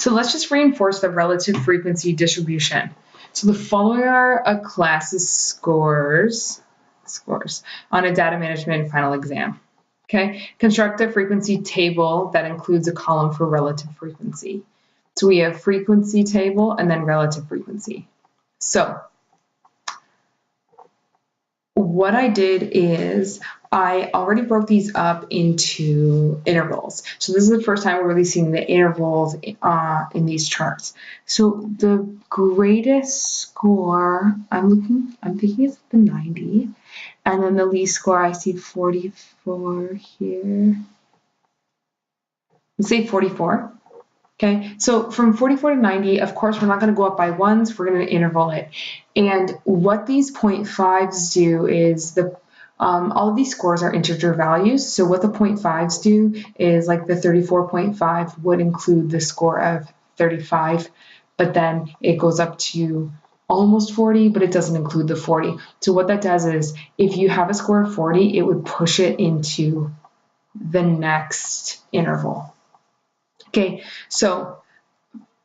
So let's just reinforce the relative frequency distribution. So the following are a class's scores on a data management final exam. Okay, construct a frequency table that includes a column for relative frequency. So we have frequency table and then relative frequency. So what I did is I already broke these up into intervals. So this is the first time we're really seeing the intervals in these charts. So the greatest score, I'm thinking it's the 90. And then the least score, I see 44 here. Let's say 44. Okay, so from 44 to 90, of course, we're not going to go up by ones, we're going to interval it. And what these 0.5s do is all of these scores are integer values. So what the 0.5s do is, like the 34.5 would include the score of 35, but then it goes up to almost 40, but it doesn't include the 40. So what that does is, if you have a score of 40, it would push it into the next interval. Okay, so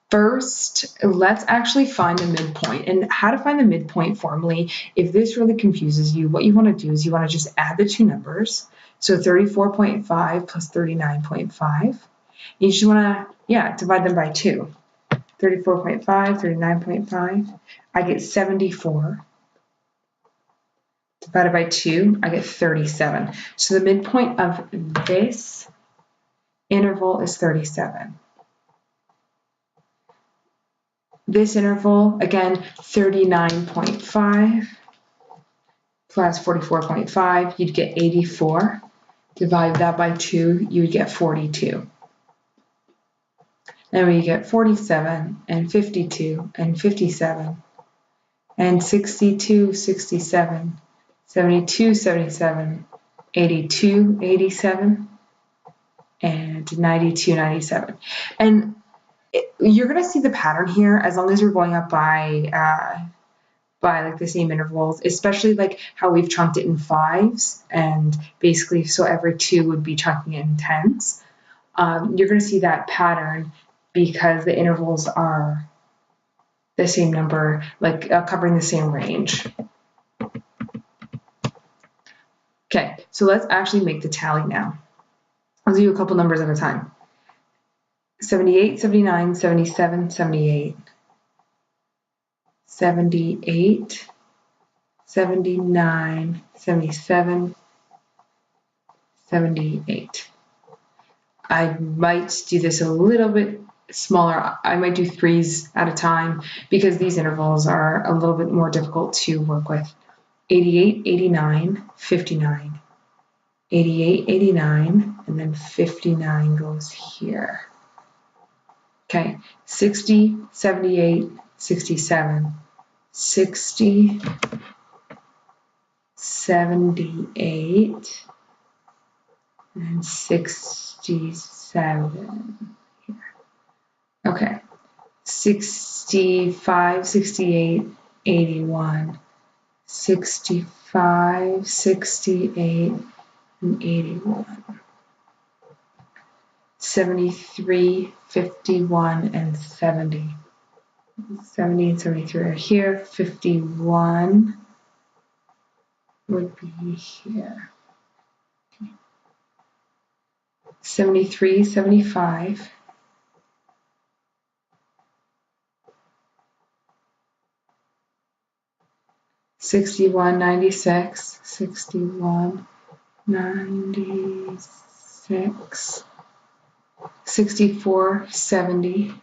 first, let's actually find the midpoint. And how to find the midpoint formally, if this really confuses you, what you want to do is you want to just add the two numbers. So 34.5 plus 39.5. You just want to, divide them by 2. 34.5, 39.5. I get 74. Divided by 2, I get 37. So the midpoint of this interval is 37. This interval, again, 39.5 plus 44.5, you'd get 84. Divide that by 2, you would get 42. Then we get 47 and 52 and 57 and 62, 67, 72, 77, 82, 87, and 92, 97. And you're going to see the pattern here as long as you're going up by like the same intervals, especially like how we've chunked it in 5s, and basically so every 2 would be chunking it in 10s. You're going to see that pattern because the intervals are the same number, like covering the same range. Okay, so let's actually make the tally now. I'll do a couple numbers at a time. 78, 79, 77, 78. 78, 79, 77, 78. I might do this a little bit smaller. I might do 3s at a time because these intervals are a little bit more difficult to work with. 88, 89, 59. 88, 89, and then 59 goes here. Okay, 60, 78, 67, 60, 78, and 67 here. Okay, 65, 68, 81, 65, 68, and 81. 73, 51, and 70. 70 and 73 are here. 51 would be here. 73, 75. 61, 96. 61, 96. 64, 70.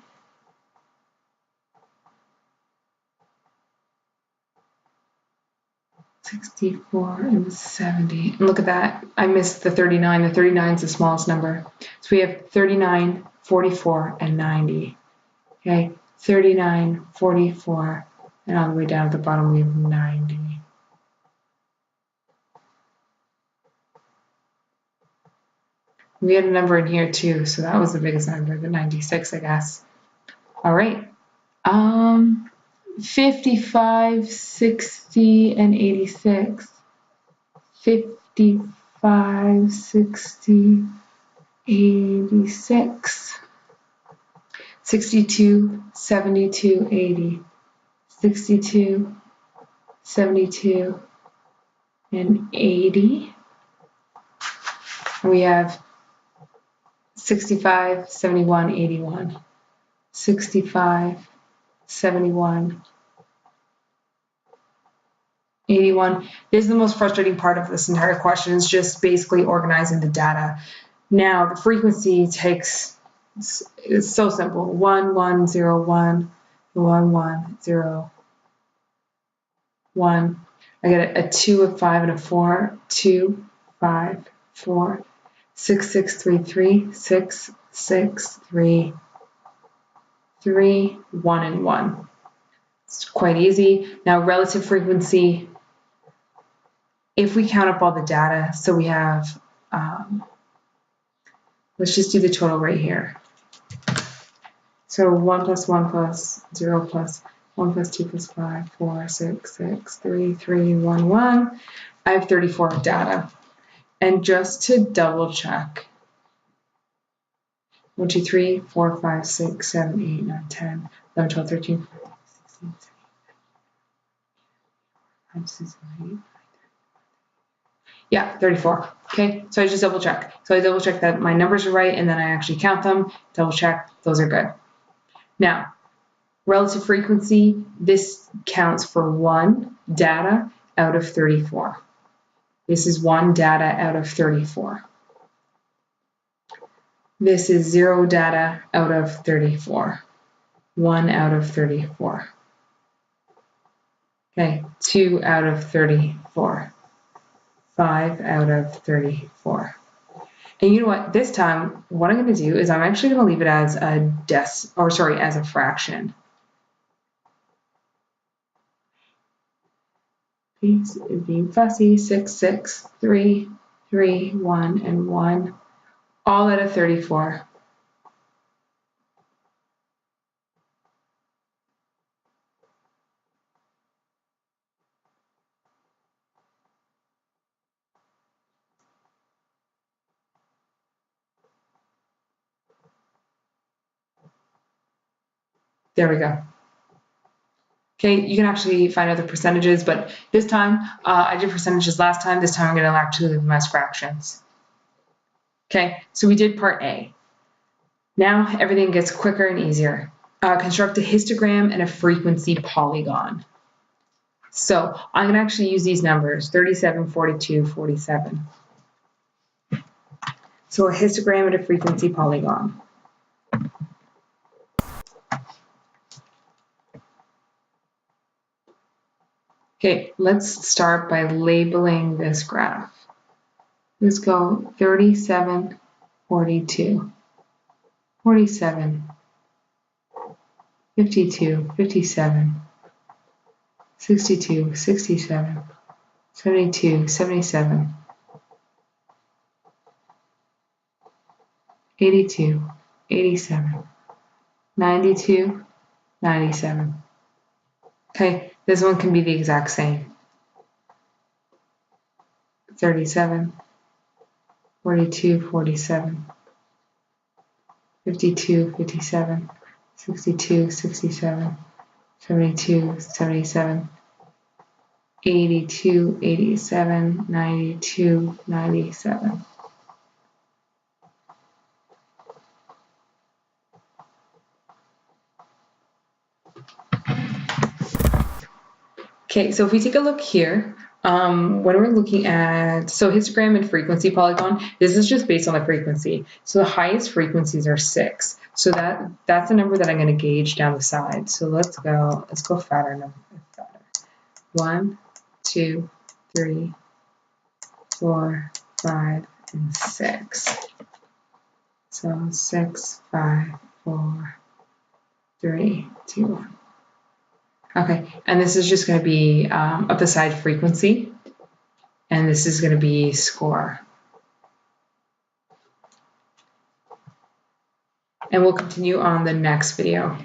64 and 70. And look at that. I missed the 39. The 39 is the smallest number. So we have 39, 44, and 90. Okay, 39, 44, and all the way down at the bottom we have 90. We had a number in here too, so that was the biggest number, the 96, I guess. All right. 55, 60, and 86. 55, 60, 86. 62, 72, 80, 62, 72, and 80. We have 65, 71, 81, 65, 71, 81. This is the most frustrating part of this entire question, is just basically organizing the data. Now, the frequency takes, it's so simple, 1, 1, 0, 1, 1, 1, 0, 1. I get a 2, a 5, and a 4, 2, 5, 4, 6, 6, 3, 3, 6, 6, 3, 3, 1, and 1. It's quite easy. Now, relative frequency, if we count up all the data, so we have, let's just do the total right here. So 1 plus 1 plus 0 plus 1 plus 2 plus 5, 4, 6, 6, 3, 3, 1, 1. I have 34 data. And just to double check, 1, 2, 3, 4, 5, 6, 7, 8, 9, 10, 11, 12, 13, 14, 16, 17, 18, 19, 20. Yeah, 34. Okay, so I just double check. So I double check that my numbers are right, and then I actually count them, double check, those are good. Now, relative frequency, this counts for 1 data out of 34. This is 1 data out of 34. This is 0 data out of 34. 1 out of 34. Okay, 2 out of 34. 5 out of 34. And you know what? This time, what I'm going to do is I'm actually going to leave it as a as a fraction. Please be fussy. 6, 6, 3, 3, 1, and 1. All out of 34. There we go. Okay, you can actually find other percentages, but this time, I did percentages last time. This time I'm going to actually leave them as fractions. Okay, so we did part A. Now everything gets quicker and easier. Construct a histogram and a frequency polygon. So I'm going to actually use these numbers, 37, 42, 47. So a histogram and a frequency polygon. Okay, let's start by labeling this graph. Let's go 37, 42, 47, 52, 57, 62, 67, 72, 77, 82, 87, 92, 97. Okay, this one can be the exact same. 37, 42, 47, 52, 57, 62, 67, 72, 77, 82, 87, 92, 97. Okay, so if we take a look here, when we're looking at, so histogram and frequency polygon, this is just based on the frequency. So the highest frequencies are 6. So that's the number that I'm going to gauge down the side. So let's go fatter number. 1, 2, 3, 4, 5, and 6. So 6, 5, 4, 3, 2, 1. Okay, and this is just going to be up the side frequency, and this is going to be score. And we'll continue on the next video.